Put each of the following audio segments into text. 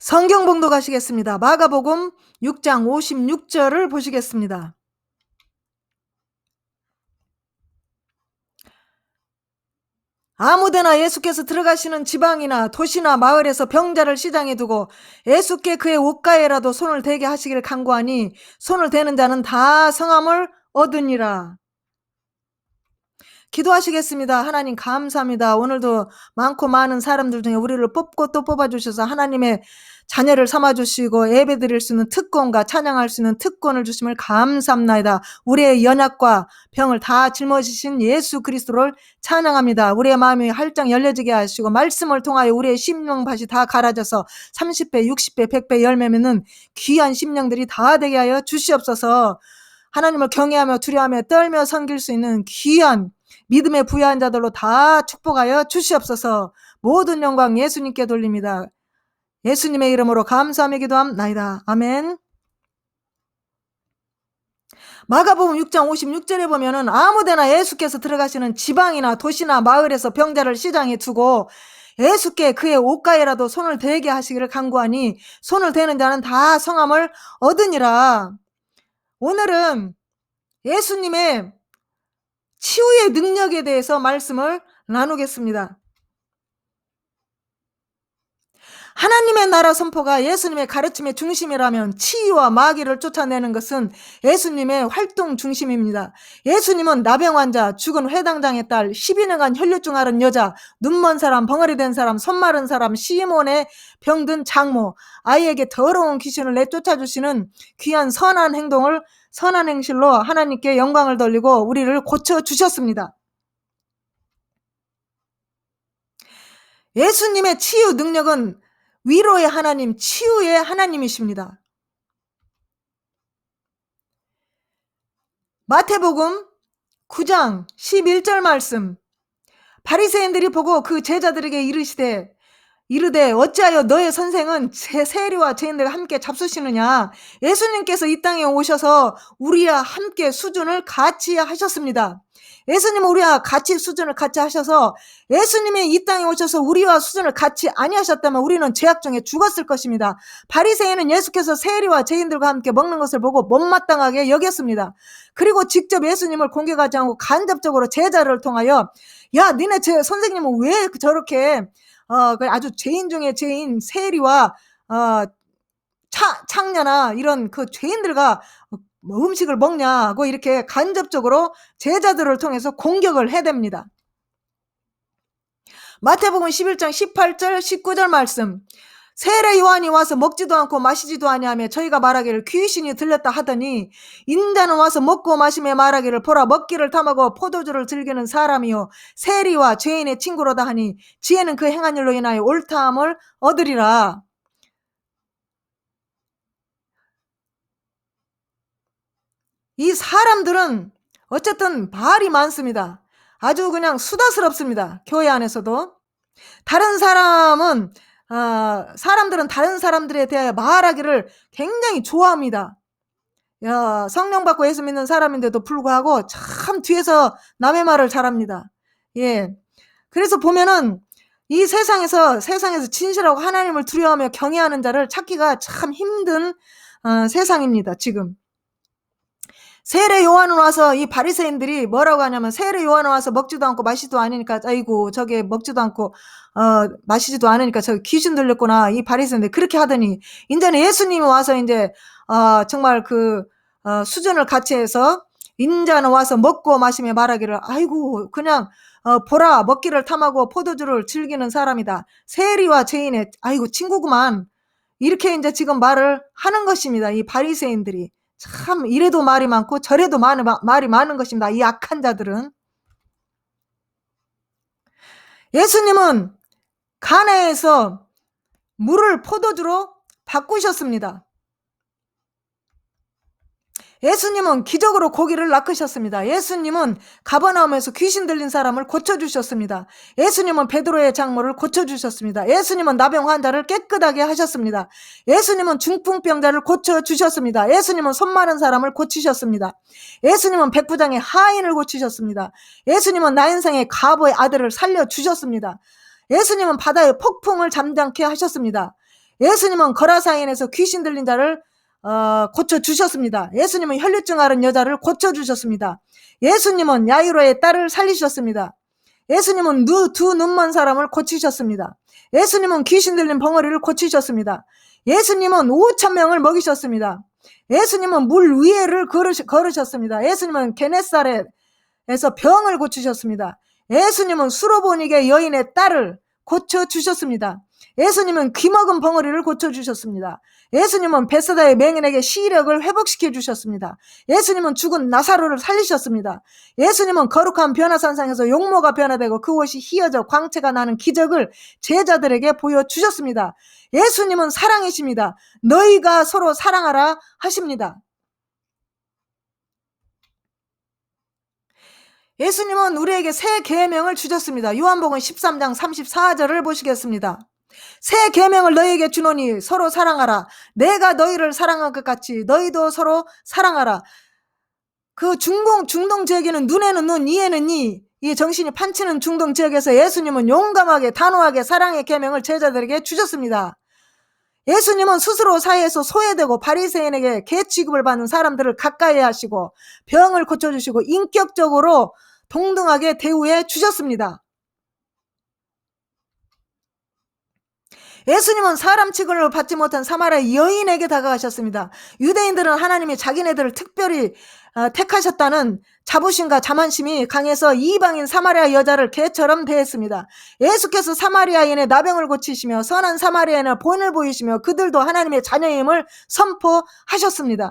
성경 봉독하시겠습니다. 마가복음 6장 56절을 보시겠습니다. 아무데나 예수께서 들어가시는 지방이나 도시나 마을에서 병자를 시장에 두고 예수께 그의 옷가에라도 손을 대게 하시기를 간구하니 손을 대는 자는 다 성함을 얻으니라. 기도하시겠습니다. 하나님 감사합니다. 오늘도 많고 많은 사람들 중에 우리를 뽑고 또 뽑아주셔서 하나님의 자녀를 삼아주시고 예배드릴 수 있는 특권과 찬양할 수 있는 특권을 주심을 감사합니다. 우리의 연약과 병을 다 짊어지신 예수 그리스도를 찬양합니다. 우리의 마음이 활짝 열려지게 하시고 말씀을 통하여 우리의 심령밭이 다 갈아져서 30배, 60배, 100배 열매 맺는 귀한 심령들이 다 되게 하여 주시옵소서. 하나님을 경외하며 두려워하며 떨며 섬길 수 있는 귀한 믿음의 부유한 자들로 다 축복하여 주시옵소서. 모든 영광 예수님께 돌립니다. 예수님의 이름으로 감사하며 기도함나이다. 아멘. 마가복음 6장 56절에 보면은 아무데나 예수께서 들어가시는 지방이나 도시나 마을에서 병자를 시장에 두고 예수께 그의 옷가에라도 손을 대게 하시기를 간구하니 손을 대는 자는 다 성함을 얻으니라. 오늘은 예수님의 치유의 능력에 대해서 말씀을 나누겠습니다. 하나님의 나라 선포가 예수님의 가르침의 중심이라면 치유와 마귀를 쫓아내는 것은 예수님의 활동 중심입니다. 예수님은 나병 환자, 죽은 회당장의 딸, 12년간 혈류증 앓은 여자, 눈먼 사람, 벙어리 된 사람, 손 마른 사람, 시몬의 병든 장모, 아이에게 더러운 귀신을 내쫓아주시는 귀한 선한 행동을 선한 행실로 하나님께 영광을 돌리고 우리를 고쳐주셨습니다. 예수님의 치유 능력은 위로의 하나님, 치유의 하나님이십니다. 마태복음 9장 11절 말씀. 바리새인들이 보고 그 제자들에게 이르되 어찌하여 너의 선생은 세리와 죄인들과 함께 잡수시느냐. 예수님께서 이 땅에 오셔서 우리와 함께 수준을 같이 하셨습니다. 예수님은 우리와 같이 수준을 같이 하셔서 예수님이 이 땅에 오셔서 우리와 수준을 같이 아니하셨다면 우리는 죄악 중에 죽었을 것입니다. 바리새인은 예수께서 세리와 죄인들과 함께 먹는 것을 보고 못마땅하게 여겼습니다. 그리고 직접 예수님을 공격하지 않고 간접적으로 제자를 통하여 야 니네 선생님은 왜 저렇게 아주 죄인 중에 죄인 세리와 창녀나 이런 그 죄인들과 음식을 먹냐고 이렇게 간접적으로 제자들을 통해서 공격을 해댑니다. 마태복음 11장 18절 19절 말씀. 세례 요한이 와서 먹지도 않고 마시지도 아니하며 저희가 말하기를 귀신이 들렸다 하더니 인자는 와서 먹고 마시며 말하기를 보라 먹기를 탐하고 포도주를 즐기는 사람이요 세리와 죄인의 친구로다 하니 지혜는 그 행한 일로 인하여 옳다함을 얻으리라. 이 사람들은 어쨌든 말이 많습니다. 아주 그냥 수다스럽습니다. 교회 안에서도. 다른 사람은 사람들은 다른 사람들에 대하여 말하기를 굉장히 좋아합니다. 야, 성령 받고 예수 믿는 사람인데도 불구하고 참 뒤에서 남의 말을 잘합니다. 예. 그래서 보면은 이 세상에서 진실하고 하나님을 두려워하며 경외하는 자를 찾기가 참 힘든 세상입니다. 지금. 세례 요한은 와서 이 바리새인들이 뭐라고 하냐면 세례 요한은 와서 먹지도 않고 마시지도 않으니까 아이고 저게 먹지도 않고 마시지도 않으니까 저 귀신 들렸구나 이 바리새인들 그렇게 하더니 이제는 예수님이 와서 이제 정말 그 수준을 같이 해서 인자는 와서 먹고 마시며 말하기를 아이고 그냥 보라 먹기를 탐하고 포도주를 즐기는 사람이다. 세리와 죄인의 아이고 친구구만. 이렇게 이제 지금 말을 하는 것입니다. 이 바리새인들이. 참 이래도 말이 많고 저래도 말이 많은 것입니다. 이 악한 자들은. 예수님은 가나에서 물을 포도주로 바꾸셨습니다. 예수님은 기적으로 고기를 낚으셨습니다. 예수님은 가버나움에서 귀신 들린 사람을 고쳐주셨습니다. 예수님은 베드로의 장모를 고쳐주셨습니다. 예수님은 나병 환자를 깨끗하게 하셨습니다. 예수님은 중풍병자를 고쳐주셨습니다. 예수님은 손 마른 사람을 고치셨습니다. 예수님은 백부장의 하인을 고치셨습니다. 예수님은 나인상의 과부의 아들을 살려주셨습니다. 예수님은 바다의 폭풍을 잠잠케 하셨습니다. 예수님은 거라사인에서 귀신 들린 자를 고쳐주셨습니다. 예수님은 혈류증 앓은 여자를 고쳐주셨습니다. 예수님은 야이로의 딸을 살리셨습니다. 예수님은 두 눈먼 사람을 고치셨습니다. 예수님은 귀신 들린 벙어리를 고치셨습니다. 예수님은 5,000명을 먹이셨습니다. 예수님은 물 위에를 걸으셨습니다. 예수님은 게네사렛에서 병을 고치셨습니다. 예수님은 수로보니게 여인의 딸을 고쳐주셨습니다. 예수님은 귀먹은 벙어리를 고쳐주셨습니다. 예수님은 베스다의 맹인에게 시력을 회복시켜 주셨습니다. 예수님은 죽은 나사로를 살리셨습니다. 예수님은 거룩한 변화산상에서 용모가 변화되고 그 옷이 휘어져 광채가 나는 기적을 제자들에게 보여주셨습니다. 예수님은 사랑이십니다. 너희가 서로 사랑하라 하십니다. 예수님은 우리에게 새 계명을 주셨습니다. 요한복음 13장 34절을 보시겠습니다. 새 계명을 너희에게 주노니 서로 사랑하라. 내가 너희를 사랑한 것 같이 너희도 서로 사랑하라. 그 중동 지역에는 눈에는 눈, 이에는 이 정신이 판치는 중동 지역에서 예수님은 용감하게 단호하게 사랑의 계명을 제자들에게 주셨습니다. 예수님은 스스로 사회에서 소외되고 바리새인에게 개 취급을 받는 사람들을 가까이 하시고 병을 고쳐주시고 인격적으로 동등하게 대우해 주셨습니다. 예수님은 사람 취급을 받지 못한 사마리아 여인에게 다가가셨습니다. 유대인들은 하나님이 자기네들을 특별히 택하셨다는 자부심과 자만심이 강해서 이방인 사마리아 여자를 개처럼 대했습니다. 예수께서 사마리아인의 나병을 고치시며 선한 사마리아인의 본을 보이시며 그들도 하나님의 자녀임을 선포하셨습니다.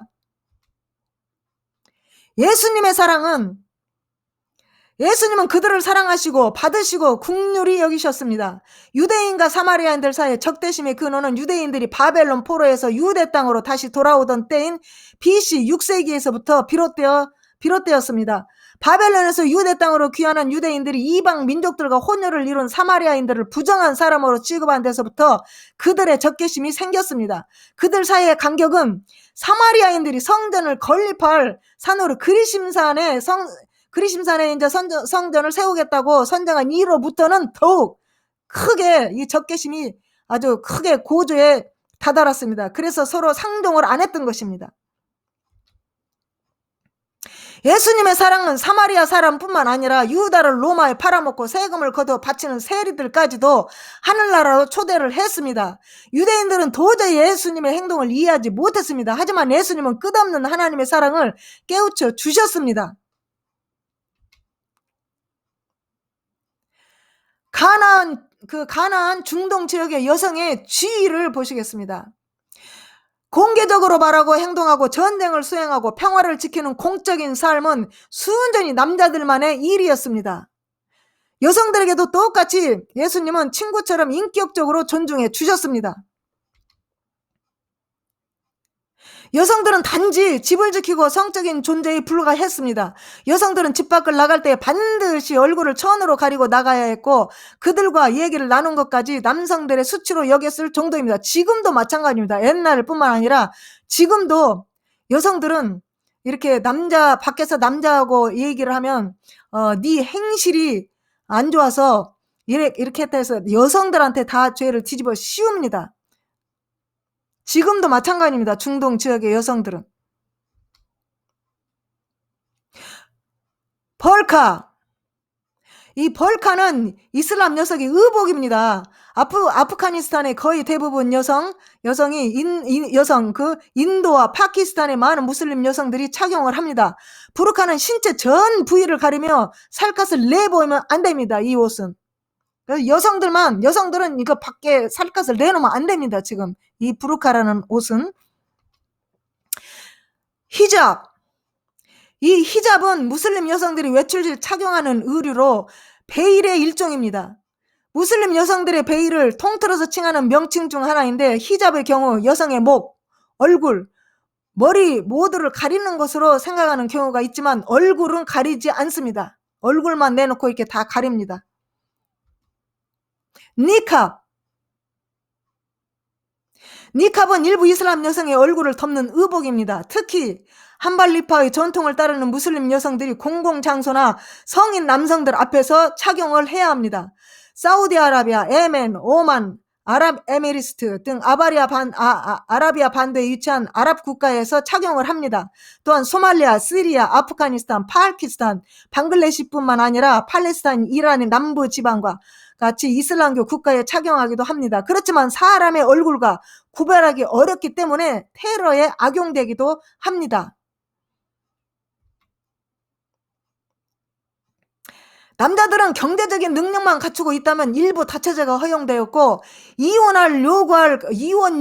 예수님은 그들을 사랑하시고 받으시고 긍휼히 여기셨습니다. 유대인과 사마리아인들 사이의 적대심의 근원은 유대인들이 바벨론 포로에서 유대 땅으로 다시 돌아오던 때인 BC 6세기에서부터 비롯되었습니다. 바벨론에서 유대 땅으로 귀환한 유대인들이 이방 민족들과 혼혈을 이룬 사마리아인들을 부정한 사람으로 취급한 데서부터 그들의 적개심이 생겼습니다. 그들 사이의 간격은 사마리아인들이 성전을 건립할 산으로 그리심산에 이제 성전을 세우겠다고 선정한 이로부터는 더욱 크게 이 적개심이 아주 크게 고조에 다다랐습니다. 그래서 서로 상종을 안 했던 것입니다. 예수님의 사랑은 사마리아 사람뿐만 아니라 유다를 로마에 팔아먹고 세금을 거둬 바치는 세리들까지도 하늘나라로 초대를 했습니다. 유대인들은 도저히 예수님의 행동을 이해하지 못했습니다. 하지만 예수님은 끝없는 하나님의 사랑을 깨우쳐 주셨습니다. 가나안 중동 지역의 여성의 지위를 보시겠습니다. 공개적으로 말하고 행동하고 전쟁을 수행하고 평화를 지키는 공적인 삶은 순전히 남자들만의 일이었습니다. 여성들에게도 똑같이 예수님은 친구처럼 인격적으로 존중해 주셨습니다. 여성들은 단지 집을 지키고 성적인 존재에 불과했습니다. 여성들은 집 밖을 나갈 때 반드시 얼굴을 천으로 가리고 나가야 했고 그들과 얘기를 나눈 것까지 남성들의 수치로 여겼을 정도입니다. 지금도 마찬가지입니다. 옛날 뿐만 아니라 지금도 여성들은 이렇게 밖에서 남자하고 얘기를 하면 네 행실이 안 좋아서 이렇게 했다 해서 여성들한테 다 죄를 뒤집어 씌웁니다. 지금도 마찬가지입니다. 중동 지역의 여성들은. 벌카. 이 벌카는 이슬람 녀석의 의복입니다. 아프가니스탄의 거의 대부분 여성이 인도와 파키스탄의 많은 무슬림 여성들이 착용을 합니다. 부르카는 신체 전 부위를 가리며 살갗을 내보이면 안 됩니다. 이 옷은. 여성들은 이거 밖에 살갗을 내놓으면 안 됩니다. 지금 이 부르카라는 옷은. 히잡. 이 히잡은 무슬림 여성들이 외출시 착용하는 의류로 베일의 일종입니다. 무슬림 여성들의 베일을 통틀어서 칭하는 명칭 중 하나인데 히잡의 경우 여성의 목, 얼굴, 머리 모두를 가리는 것으로 생각하는 경우가 있지만 얼굴은 가리지 않습니다. 얼굴만 내놓고 이렇게 다 가립니다. 니캅은 일부 이슬람 여성의 얼굴을 덮는 의복입니다. 특히 한발리파의 전통을 따르는 무슬림 여성들이 공공장소나 성인 남성들 앞에서 착용을 해야 합니다. 사우디아라비아, 예멘, 오만, 아랍에미리스트 등 아라비아 반도에 위치한 아랍 국가에서 착용을 합니다. 또한 소말리아, 시리아, 아프가니스탄, 파키스탄, 방글라데시뿐만 아니라 팔레스타인, 이란의 남부 지방과 같이 이슬람교 국가에 착용하기도 합니다. 그렇지만 사람의 얼굴과 구별하기 어렵기 때문에 테러에 악용되기도 합니다. 남자들은 경제적인 능력만 갖추고 있다면 일부 다처제가 허용되었고, 이혼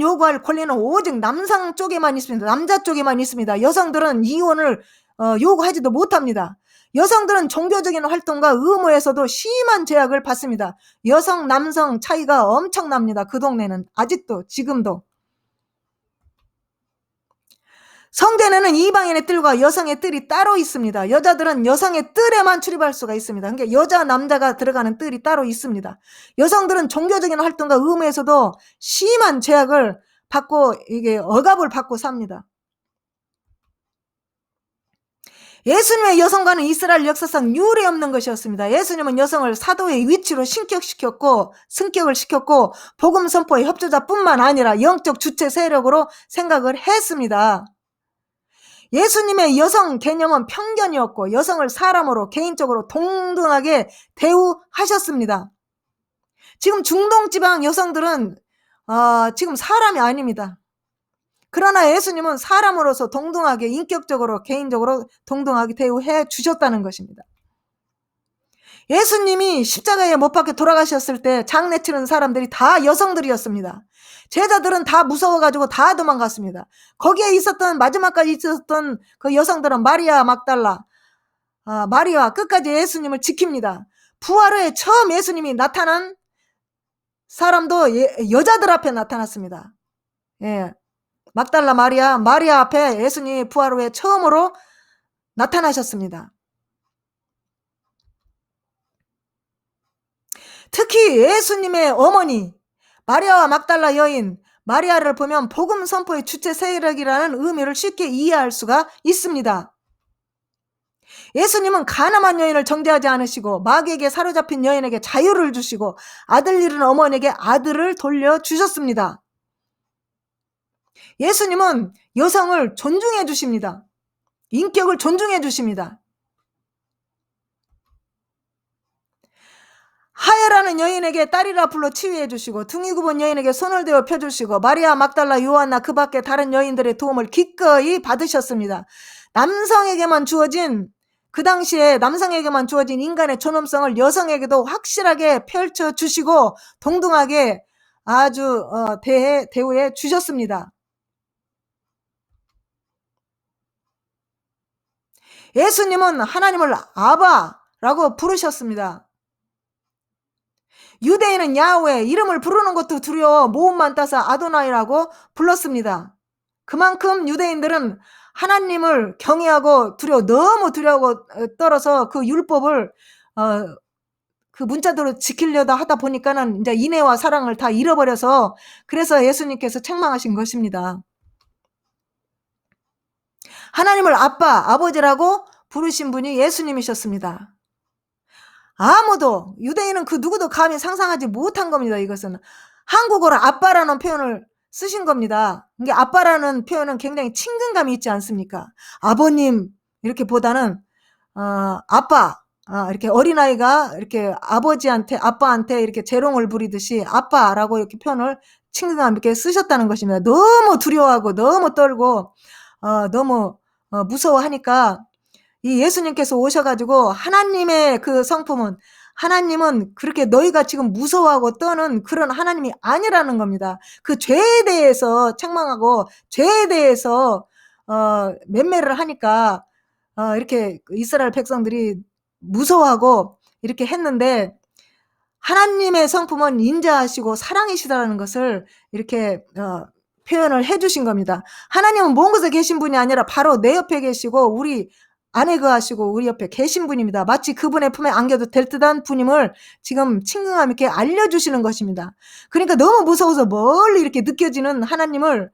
요구할 권리는 오직 남성 쪽에만 있습니다. 남자 쪽에만 있습니다. 여성들은 이혼을 요구하지도 못합니다. 여성들은 종교적인 활동과 의무에서도 심한 제약을 받습니다. 여성, 남성 차이가 엄청납니다. 그 동네는 아직도, 지금도. 성전에는 이방인의 뜰과 여성의 뜰이 따로 있습니다. 여자들은 여성의 뜰에만 출입할 수가 있습니다. 그러니까 여자, 남자가 들어가는 뜰이 따로 있습니다. 여성들은 종교적인 활동과 의무에서도 심한 제약을 받고, 이게 억압을 받고 삽니다. 예수님의 여성과는 이스라엘 역사상 유례 없는 것이었습니다. 예수님은 여성을 사도의 위치로 승격을 시켰고 복음 선포의 협조자뿐만 아니라 영적 주체 세력으로 생각을 했습니다. 예수님의 여성 개념은 편견이었고 여성을 사람으로 개인적으로 동등하게 대우하셨습니다. 지금 중동지방 여성들은 지금 사람이 아닙니다. 그러나 예수님은 사람으로서 동등하게, 인격적으로, 개인적으로 동등하게 대우해 주셨다는 것입니다. 예수님이 십자가에 못 박혀 돌아가셨을 때 장례치는 사람들이 다 여성들이었습니다. 제자들은 다 무서워가지고 다 도망갔습니다. 거기에 마지막까지 있었던 그 여성들은 마리아 막달라, 마리아 끝까지 예수님을 지킵니다. 부활 후에 처음 예수님이 나타난 사람도 여자들 앞에 나타났습니다. 예. 막달라 마리아 앞에 예수님이 부활 후에 처음으로 나타나셨습니다. 특히 예수님의 어머니 마리아와 막달라 여인 마리아를 보면 복음 선포의 주체 세력이라는 의미를 쉽게 이해할 수가 있습니다. 예수님은 가늠한 여인을 정죄하지 않으시고 마귀에게 사로잡힌 여인에게 자유를 주시고 아들 잃은 어머니에게 아들을 돌려주셨습니다. 예수님은 여성을 존중해 주십니다. 인격을 존중해 주십니다. 하야라는 여인에게 딸이라 불러 치유해 주시고 둥이 굽은 여인에게 손을 대어 펴주시고 마리아 막달라 요한나 그 밖에 다른 여인들의 도움을 기꺼이 받으셨습니다. 그 당시에 남성에게만 주어진 인간의 존엄성을 여성에게도 확실하게 펼쳐주시고 동등하게 아주 대우해 주셨습니다. 예수님은 하나님을 아바라고 부르셨습니다. 유대인은 야훼 이름을 부르는 것도 두려워 모음만 따서 아도나이라고 불렀습니다. 그만큼 유대인들은 하나님을 경외하고 너무 두려워 떨어서 그 율법을 그 문자대로 지키려다 하다 보니까는 이제 인애와 사랑을 다 잃어버려서 그래서 예수님께서 책망하신 것입니다. 하나님을 아버지라고 부르신 분이 예수님이셨습니다. 유대인은 그 누구도 감히 상상하지 못한 겁니다. 이것은 한국어로 아빠라는 표현을 쓰신 겁니다. 이게 아빠라는 표현은 굉장히 친근감이 있지 않습니까? 아버님 이렇게 보다는 아빠 이렇게 어린아이가 이렇게 아빠한테 이렇게 재롱을 부리듯이 아빠라고 이렇게 표현을 친근감 있게 쓰셨다는 것입니다. 너무 두려워하고 너무 떨고 너무 무서워하니까 이 예수님께서 오셔가지고 하나님의 그 성품은 하나님은 그렇게 너희가 지금 무서워하고 떠는 그런 하나님이 아니라는 겁니다. 그 죄에 대해서 책망하고 죄에 대해서 맴매를 하니까 이렇게 이스라엘 백성들이 무서워하고 이렇게 했는데 하나님의 성품은 인자하시고 사랑이시다라는 것을 이렇게 표현을 해주신 겁니다. 하나님은 먼 곳에 계신 분이 아니라 바로 내 옆에 계시고 우리 안에 거하시고 우리 옆에 계신 분입니다. 마치 그분의 품에 안겨도 될 듯한 분임을 지금 친근감 있게 알려주시는 것입니다. 그러니까 너무 무서워서 멀리 이렇게 느껴지는 하나님을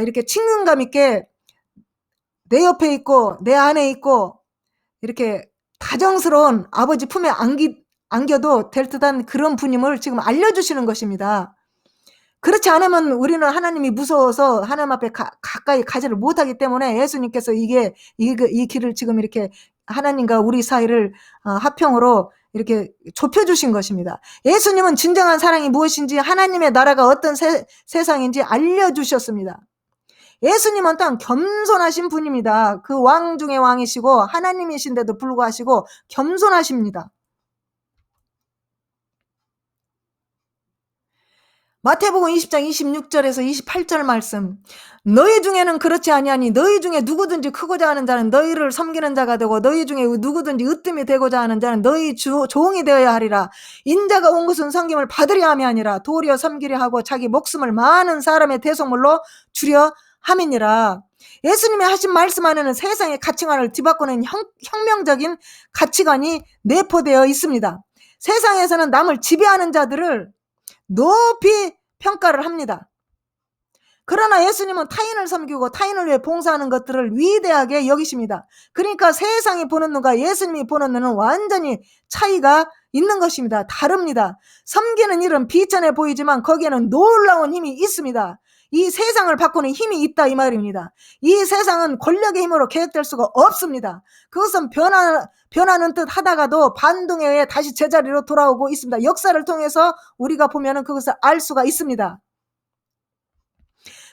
이렇게 친근감 있게 내 옆에 있고 내 안에 있고 이렇게 다정스러운 아버지 품에 안겨도 될 듯한 그런 분임을 지금 알려주시는 것입니다. 그렇지 않으면 우리는 하나님이 무서워서 하나님 앞에 가까이 가지를 못하기 때문에 예수님께서 이 길을 지금 이렇게 하나님과 우리 사이를 화평으로 이렇게 좁혀주신 것입니다. 예수님은 진정한 사랑이 무엇인지, 하나님의 나라가 어떤 세상인지 알려주셨습니다. 예수님은 딱 겸손하신 분입니다. 그 왕 중의 왕이시고 하나님이신데도 불구하고 겸손하십니다. 마태복음 20장 26절에서 28절 말씀. 너희 중에는 그렇지 아니하니 너희 중에 누구든지 크고자 하는 자는 너희를 섬기는 자가 되고 너희 중에 누구든지 으뜸이 되고자 하는 자는 너희 종이 되어야 하리라. 인자가 온 것은 섬김을 받으려 함이 아니라 도리어 섬기려 하고 자기 목숨을 많은 사람의 대속물로 주려 함이니라. 예수님이 하신 말씀 안에는 세상의 가치관을 뒤바꾸는 혁명적인 가치관이 내포되어 있습니다. 세상에서는 남을 지배하는 자들을 높이 평가를 합니다. 그러나 예수님은 타인을 섬기고 타인을 위해 봉사하는 것들을 위대하게 여기십니다. 그러니까 세상이 보는 눈과 예수님이 보는 눈은 완전히 차이가 있는 것입니다. 다릅니다. 섬기는 일은 비천해 보이지만 거기에는 놀라운 힘이 있습니다. 이 세상을 바꾸는 힘이 있다 이 말입니다. 이 세상은 권력의 힘으로 개혁될 수가 없습니다. 그것은 변하는 듯 하다가도 반동에 의해 다시 제자리로 돌아오고 있습니다. 역사를 통해서 우리가 보면은 그것을 알 수가 있습니다.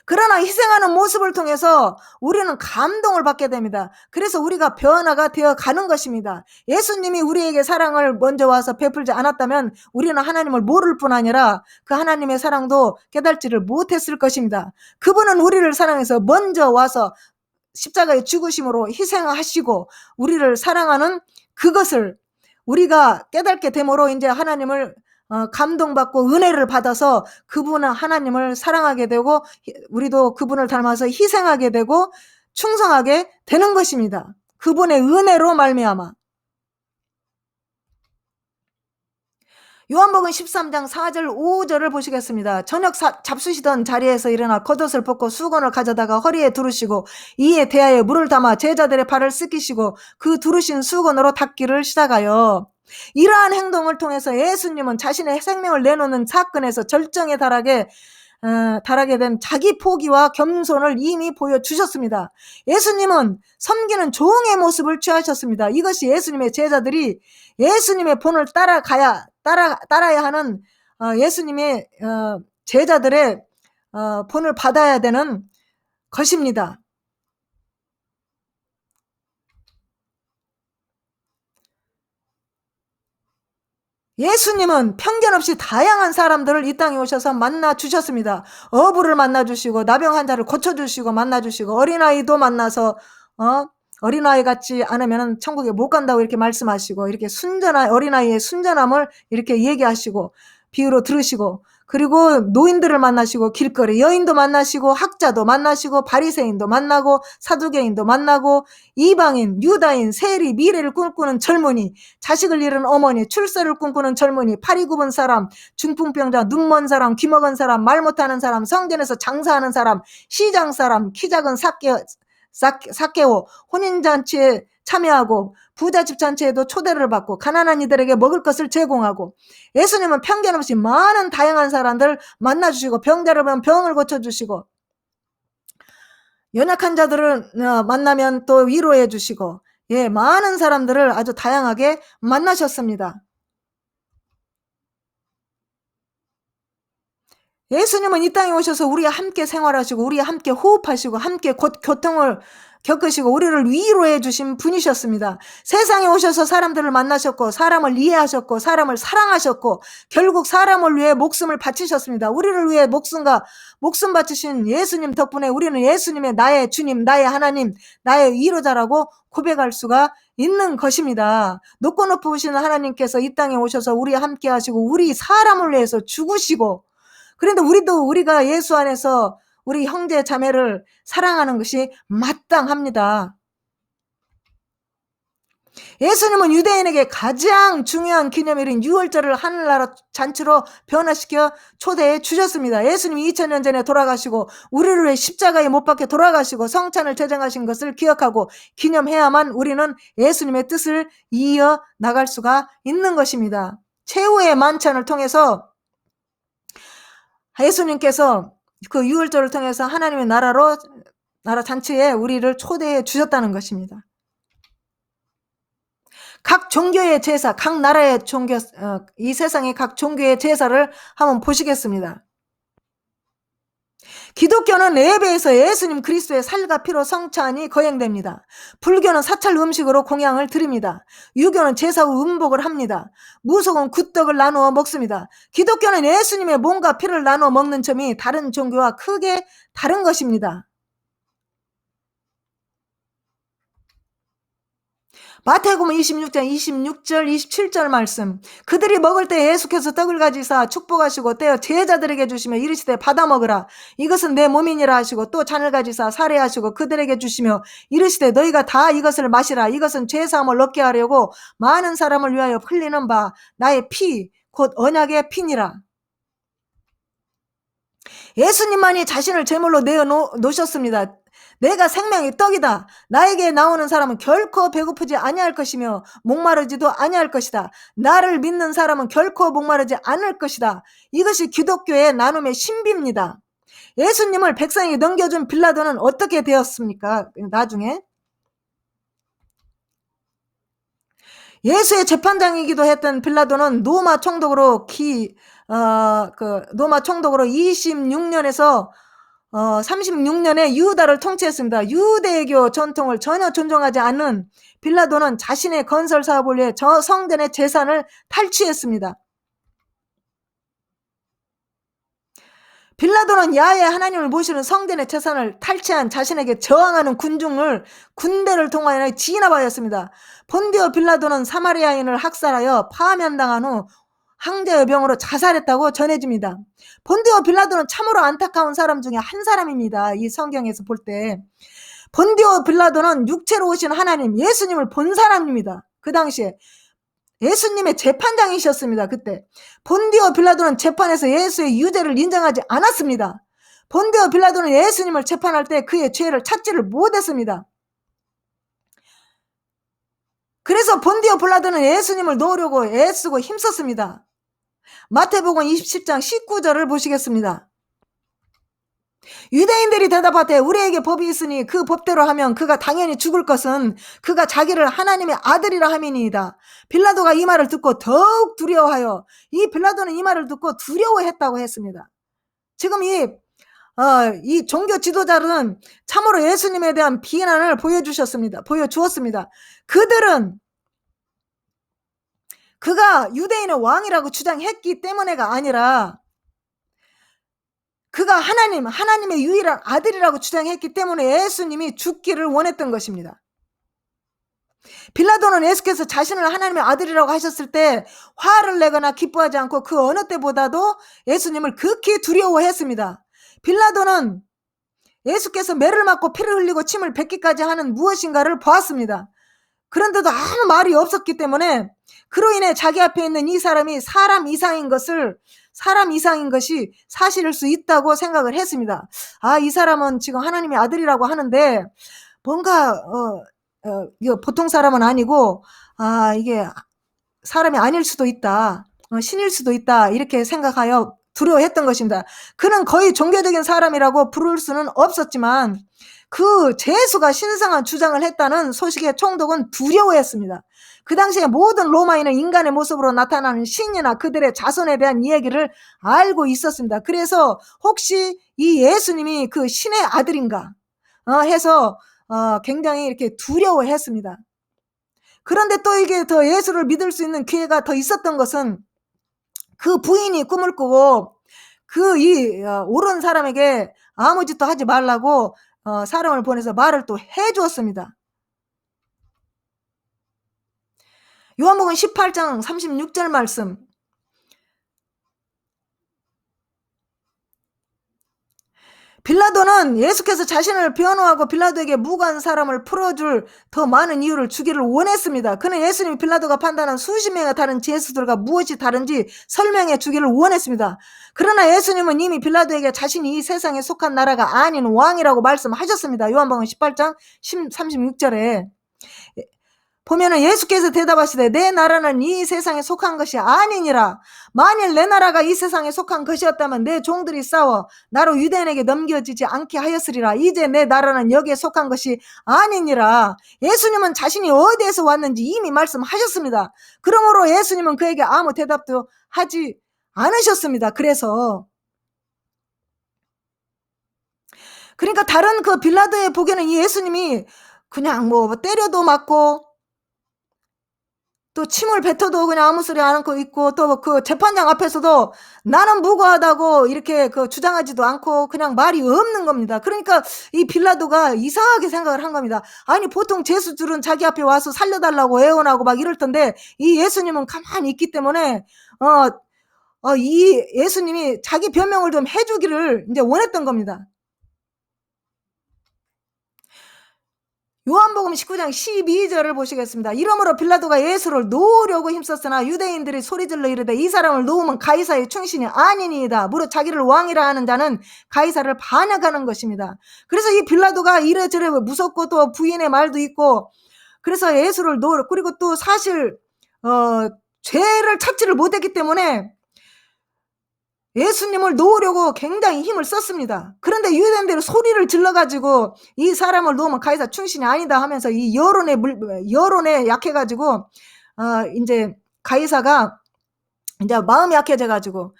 그러나 희생하는 모습을 통해서 우리는 감동을 받게 됩니다. 그래서 우리가 변화가 되어 가는 것입니다. 예수님이 우리에게 사랑을 먼저 와서 베풀지 않았다면 우리는 하나님을 모를 뿐 아니라 그 하나님의 사랑도 깨달지를 못했을 것입니다. 그분은 우리를 사랑해서 먼저 와서 십자가의 죽으심으로 희생하시고 우리를 사랑하는 그것을 우리가 깨닫게 됨으로 이제 하나님을 감동받고 은혜를 받아서 그분은 하나님을 사랑하게 되고 우리도 그분을 닮아서 희생하게 되고 충성하게 되는 것입니다. 그분의 은혜로 말미암아. 요한복음 13장 4절 5절을 보시겠습니다. 저녁 잡수시던 자리에서 일어나 겉옷을 벗고 수건을 가져다가 허리에 두르시고 이에 대하여 물을 담아 제자들의 발을 씻기시고 그 두르신 수건으로 닦기를 시작하여. 이러한 행동을 통해서 예수님은 자신의 생명을 내놓는 사건에서 절정에 달하게 된 자기 포기와 겸손을 이미 보여주셨습니다. 예수님은 섬기는 종의 모습을 취하셨습니다. 이것이 예수님의 제자들이 예수님의 본을 따라야 하는 예수님의 제자들의 본을 받아야 되는 것입니다. 예수님은 편견 없이 다양한 사람들을 이 땅에 오셔서 만나 주셨습니다. 어부를 만나 주시고 나병 환자를 고쳐 주시고 만나 주시고 어린아이도 만나서 어린아이 같지 않으면 천국에 못 간다고 이렇게 말씀하시고 이렇게 어린아이의 순전함을 이렇게 얘기하시고 비유로 들으시고 그리고 노인들을 만나시고 길거리 여인도 만나시고 학자도 만나시고 바리새인도 만나고 사두개인도 만나고 이방인, 유다인, 세리, 미래를 꿈꾸는 젊은이, 자식을 잃은 어머니, 출세를 꿈꾸는 젊은이, 팔이 굽은 사람, 중풍병자, 눈먼 사람, 귀 먹은 사람, 말 못하는 사람, 성전에서 장사하는 사람, 시장 사람, 키 작은 삭개오, 혼인잔치에 참여하고 부잣집 잔치에도 초대를 받고 가난한 이들에게 먹을 것을 제공하고 예수님은 편견 없이 많은 다양한 사람들 만나주시고 병자를 보면 병을 고쳐주시고 연약한 자들을 만나면 또 위로해 주시고 많은 사람들을 아주 다양하게 만나셨습니다. 예수님은 이 땅에 오셔서 우리와 함께 생활하시고 우리와 함께 호흡하시고 함께 고통을 겪으시고 우리를 위로해 주신 분이셨습니다. 세상에 오셔서 사람들을 만나셨고 사람을 이해하셨고 사람을 사랑하셨고 결국 사람을 위해 목숨을 바치셨습니다. 우리를 위해 목숨 바치신 예수님 덕분에 우리는 예수님의 나의 주님, 나의 하나님, 나의 위로자라고 고백할 수가 있는 것입니다. 높고 높으신 하나님께서 이 땅에 오셔서 우리와 함께 하시고 우리 사람을 위해서 죽으시고 그런데 우리가 예수 안에서 우리 형제 자매를 사랑하는 것이 마땅합니다. 예수님은 유대인에게 가장 중요한 기념일인 유월절을 하늘나라 잔치로 변화시켜 초대해 주셨습니다. 예수님이 2000년 전에 돌아가시고 우리를 위해 십자가에 못 박혀 돌아가시고 성찬을 제정하신 것을 기억하고 기념해야만 우리는 예수님의 뜻을 이어 나갈 수가 있는 것입니다. 최후의 만찬을 통해서 예수님께서 그 유월절을 통해서 하나님의 나라 잔치에 우리를 초대해 주셨다는 것입니다. 각 종교의 제사, 각 나라의 종교, 이 세상의 각 종교의 제사를 한번 보시겠습니다. 기독교는 예배에서 예수님 그리스도의 살과 피로 성찬이 거행됩니다. 불교는 사찰 음식으로 공양을 드립니다. 유교는 제사 후 음복을 합니다. 무속은 굿떡을 나누어 먹습니다. 기독교는 예수님의 몸과 피를 나누어 먹는 점이 다른 종교와 크게 다른 것입니다. 마태복음 26장 26절 27절 말씀, 그들이 먹을 때 예수께서 떡을 가지사 축복하시고 떼어 제자들에게 주시며 이르시되 받아 먹으라, 이것은 내 몸이니라 하시고 또 잔을 가지사 사례하시고 그들에게 주시며 이르시되 너희가 다 이것을 마시라, 이것은 죄사함을 얻게 하려고 많은 사람을 위하여 흘리는 바 나의 피 곧 언약의 피니라. 예수님만이 자신을 제물로 내어놓으셨습니다. 내가 생명의 떡이다. 나에게 나오는 사람은 결코 배고프지 아니할 것이며 목마르지도 아니할 것이다. 나를 믿는 사람은 결코 목마르지 않을 것이다. 이것이 기독교의 나눔의 신비입니다. 예수님을 백성에게 넘겨준 빌라도는 어떻게 되었습니까? 나중에 예수의 재판장이기도 했던 빌라도는 로마 총독으로 26년에서 36년에 유다를 통치했습니다. 유대교 전통을 전혀 존중하지 않는 빌라도는 자신의 건설 사업을 위해 저 성전의 재산을 탈취했습니다. 빌라도는 야훼 하나님을 모시는 성전의 재산을 탈취한 자신에게 저항하는 군대를 통하여 진압하였습니다. 본디오 빌라도는 사마리아인을 학살하여 파면당한 후 황제의 병으로 자살했다고 전해집니다. 본디오 빌라도는 참으로 안타까운 사람 중에 한 사람입니다. 이 성경에서 볼 때 본디오 빌라도는 육체로 오신 하나님 예수님을 본 사람입니다. 그 당시에 예수님의 재판장이셨습니다. 그때 본디오 빌라도는 재판에서 예수의 유죄를 인정하지 않았습니다. 본디오 빌라도는 예수님을 재판할 때 그의 죄를 찾지를 못했습니다. 그래서 본디오 빌라도는 예수님을 놓으려고 애쓰고 힘썼습니다. 마태복음 27장 19절을 보시겠습니다. 유대인들이 대답하되 우리에게 법이 있으니 그 법대로 하면 그가 당연히 죽을 것은 그가 자기를 하나님의 아들이라 함이니이다. 빌라도가 이 말을 듣고 더욱 두려워하여, 이 빌라도는 이 말을 듣고 두려워했다고 했습니다. 지금 이 종교 지도자들은 참으로 예수님에 대한 비난을 보여주었습니다. 그들은 그가 유대인의 왕이라고 주장했기 때문에가 아니라 그가 하나님의 유일한 아들이라고 주장했기 때문에 예수님이 죽기를 원했던 것입니다. 빌라도는 예수께서 자신을 하나님의 아들이라고 하셨을 때 화를 내거나 기뻐하지 않고 그 어느 때보다도 예수님을 극히 두려워했습니다. 빌라도는 예수께서 매를 맞고 피를 흘리고 침을 뱉기까지 하는 무엇인가를 보았습니다. 그런데도 아무 말이 없었기 때문에 그로 인해 자기 앞에 있는 이 사람이 사람 이상인 것이 사실일 수 있다고 생각을 했습니다. 이 사람은 지금 하나님의 아들이라고 하는데 뭔가 이거 보통 사람은 아니고 이게 사람이 아닐 수도 있다. 신일 수도 있다. 이렇게 생각하여 두려워했던 것입니다. 그는 거의 종교적인 사람이라고 부를 수는 없었지만 그 제수가 신성한 주장을 했다는 소식에 총독은 두려워했습니다. 그 당시에 모든 로마인은 인간의 모습으로 나타나는 신이나 그들의 자손에 대한 이야기를 알고 있었습니다. 그래서 혹시 이 예수님이 그 신의 아들인가 해서 굉장히 이렇게 두려워했습니다. 그런데 또 이게 더 예수를 믿을 수 있는 기회가 더 있었던 것은 그 부인이 꿈을 꾸고 옳은 사람에게 아무 짓도 하지 말라고 사람을 보내서 말을 또 해주었습니다. 요한복음 18장 36절 말씀, 빌라도는 예수께서 자신을 변호하고 빌라도에게 무고한 사람을 풀어줄 더 많은 이유를 주기를 원했습니다. 그는 예수님이 빌라도가 판단한 수십 명의 다른 제수들과 무엇이 다른지 설명해 주기를 원했습니다. 그러나 예수님은 이미 빌라도에게 자신이 이 세상에 속한 나라가 아닌 왕이라고 말씀하셨습니다. 요한복음 18장 36절에 보면은 예수께서 대답하시되 내 나라는 이 세상에 속한 것이 아니니라. 만일 내 나라가 이 세상에 속한 것이었다면 내 종들이 싸워 나로 유대인에게 넘겨지지 않게 하였으리라. 이제 내 나라는 여기에 속한 것이 아니니라. 예수님은 자신이 어디에서 왔는지 이미 말씀하셨습니다. 그러므로 예수님은 그에게 아무 대답도 하지 않으셨습니다. 그러니까 다른 그 빌라도의 보기에는 이 예수님이 그냥 뭐 때려도 맞고 또 침을 뱉어도 그냥 아무 소리 안 하고 있고, 또 그 재판장 앞에서도 나는 무고하다고 이렇게 그 주장하지도 않고 그냥 말이 없는 겁니다. 그러니까 이 빌라도가 이상하게 생각을 한 겁니다. 아니 보통 죄수들은 자기 앞에 와서 살려달라고 애원하고 막 이럴 텐데 이 예수님은 가만히 있기 때문에 이 예수님이 자기 변명을 좀 해주기를 이제 원했던 겁니다. 요한복음 19장 12절을 보시겠습니다. 이러므로 빌라도가 예수를 놓으려고 힘썼으나 유대인들이 소리질러 이르되 이 사람을 놓으면 가이사의 충신이 아니니이다. 무릇 자기를 왕이라 하는 자는 가이사를 반역하는 것입니다. 그래서 이 빌라도가 이래저래 무섭고 또 부인의 말도 있고 그래서 예수를 놓으려, 그리고 또 사실 죄를 찾지를 못했기 때문에 예수님을 놓으려고 굉장히 힘을 썼습니다. 그런데 유대인들이 소리를 질러가지고 이 사람을 놓으면 가이사 충신이 아니다 하면서 이 여론에 약해가지고 이제 가이사가 이제 마음이 약해져가지고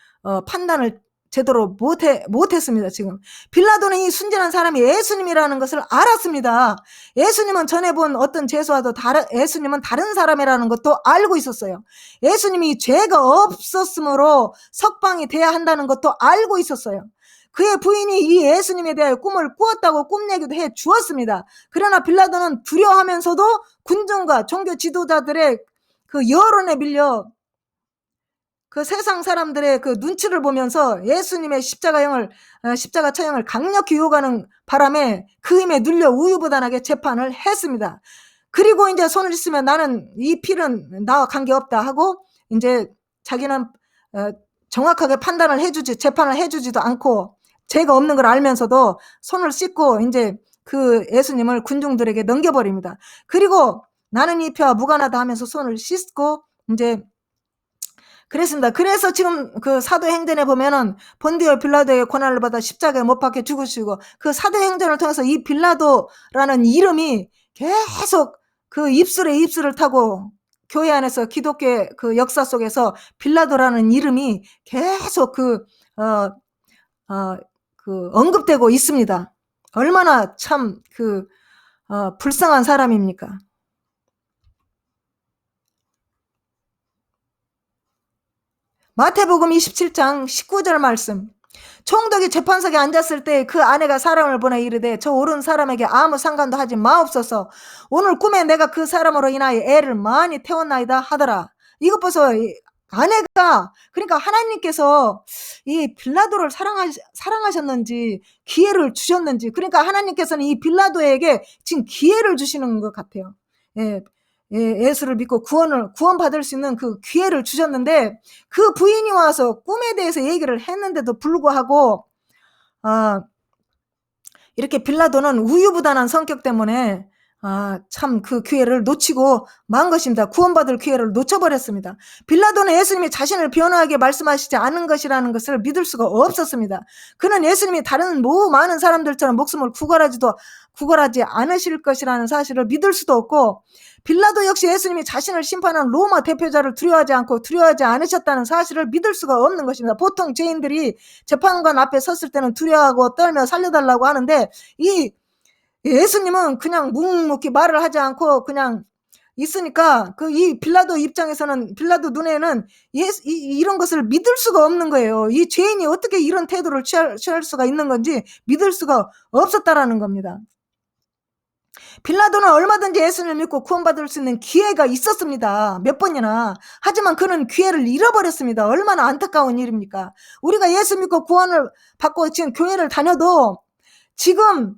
판단을 제대로 못했습니다. 지금 빌라도는 이 순진한 사람이 예수님이라는 것을 알았습니다. 예수님은 전에 본 어떤 죄수와도 예수님은 다른 사람이라는 것도 알고 있었어요. 예수님이 죄가 없었으므로 석방이 돼야 한다는 것도 알고 있었어요. 그의 부인이 이 예수님에 대해 꿈을 꾸었다고 꿈 얘기도 해 주었습니다. 그러나 빌라도는 두려워하면서도 군중과 종교 지도자들의 그 여론에 밀려 그 세상 사람들의 그 눈치를 보면서 예수님의 십자가 처형을 강력히 요구하는 바람에 그 힘에 눌려 우유부단하게 재판을 했습니다. 그리고 이제 손을 씻으면 나는 이 필은 나와 관계없다 하고 이제 자기는 정확하게 재판을 해주지도 않고 죄가 없는 걸 알면서도 손을 씻고 이제 그 예수님을 군중들에게 넘겨버립니다. 그리고 나는 이 피와 무관하다 하면서 손을 씻고 이제 그랬습니다. 그래서 지금 그 사도행전에 보면은 본디오 빌라도의 고난을 받아 십자가에 못 박혀 죽으시고 그 사도행전을 통해서 이 빌라도라는 이름이 계속 그 입술을 타고 교회 안에서 기독교의 그 역사 속에서 빌라도라는 이름이 계속 언급되고 있습니다. 얼마나 참 불쌍한 사람입니까? 마태복음 27장 19절 말씀. 총독이 재판석에 앉았을 때 그 아내가 사람을 보내 이르되 저 오른 사람에게 아무 상관도 하지 마옵소서. 오늘 꿈에 내가 그 사람으로 인하여 애를 많이 태웠나이다 하더라. 이것 보소. 아내가 그러니까 하나님께서 이 빌라도를 사랑하셨는지 기회를 주셨는지, 그러니까 하나님께서는 이 빌라도에게 지금 기회를 주시는 것 같아요. 예수를 믿고 구원받을 수 있는 그 기회를 주셨는데 그 부인이 와서 꿈에 대해서 얘기를 했는데도 불구하고 이렇게 빌라도는 우유부단한 성격 때문에 참 그 기회를 놓치고 만 것입니다. 구원받을 기회를 놓쳐버렸습니다. 빌라도는 예수님이 자신을 변호하게 말씀하시지 않은 것이라는 것을 믿을 수가 없었습니다. 그는 예수님이 다른 많은 사람들처럼 목숨을 구걸하지 않으실 것이라는 사실을 믿을 수도 없고, 빌라도 역시 예수님이 자신을 심판하는 로마 대표자를 두려워하지 않으셨다는 사실을 믿을 수가 없는 것입니다. 보통 죄인들이 재판관 앞에 섰을 때는 두려워하고 떨며 살려달라고 하는데 이 예수님은 그냥 묵묵히 말을 하지 않고 그냥 있으니까 이 빌라도 입장에서는, 빌라도 눈에는 이런 것을 믿을 수가 없는 거예요. 이 죄인이 어떻게 이런 태도를 취할 수가 있는 건지 믿을 수가 없었다라는 겁니다. 빌라도는 얼마든지 예수님을 믿고 구원받을 수 있는 기회가 있었습니다. 몇 번이나. 하지만 그는 기회를 잃어버렸습니다. 얼마나 안타까운 일입니까? 우리가 예수 믿고 구원을 받고 지금 교회를 다녀도 지금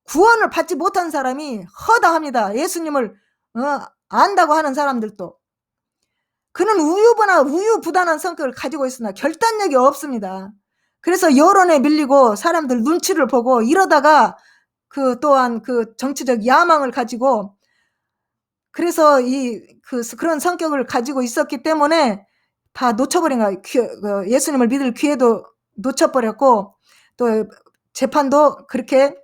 구원을 받지 못한 사람이 허다합니다. 예수님을 안다고 하는 사람들도. 그는 우유부단한 성격을 가지고 있으나 결단력이 없습니다. 그래서 여론에 밀리고 사람들 눈치를 보고 이러다가 또한 정치적 야망을 가지고 그래서 그런 성격을 가지고 있었기 때문에 다 놓쳐버린 거예요. 예수님을 믿을 기회도 놓쳐버렸고, 또 재판도 그렇게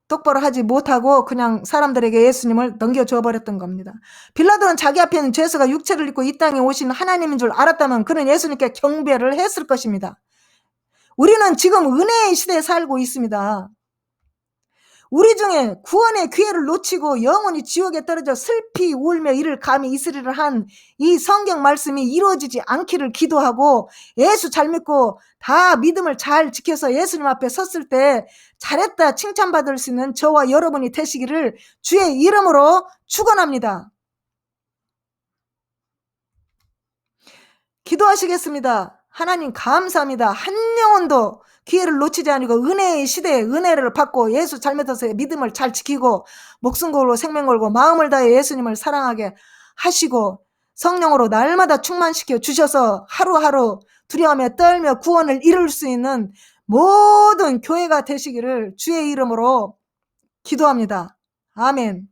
똑바로 하지 못하고 그냥 사람들에게 예수님을 넘겨줘 버렸던 겁니다. 빌라도는 자기 앞에 있는 죄수가 육체를 입고 이 땅에 오신 하나님인 줄 알았다면 그는 예수님께 경배를 했을 것입니다. 우리는 지금 은혜의 시대에 살고 있습니다. 우리 중에 구원의 기회를 놓치고 영원히 지옥에 떨어져 슬피 울며 이를 감히 있으리라 한 이 성경 말씀이 이루어지지 않기를 기도하고, 예수 잘 믿고 다 믿음을 잘 지켜서 예수님 앞에 섰을 때 잘했다 칭찬받을 수 있는 저와 여러분이 되시기를 주의 이름으로 축원합니다. 기도하시겠습니다. 하나님 감사합니다. 한 영혼도 기회를 놓치지 않고 은혜의 시대에 은혜를 받고 예수 잘 믿어서 믿음을 잘 지키고 목숨 걸고 생명 걸고 마음을 다해 예수님을 사랑하게 하시고 성령으로 날마다 충만시켜 주셔서 하루하루 두려워하며 떨며 구원을 이룰 수 있는 모든 교회가 되시기를 주의 이름으로 기도합니다. 아멘.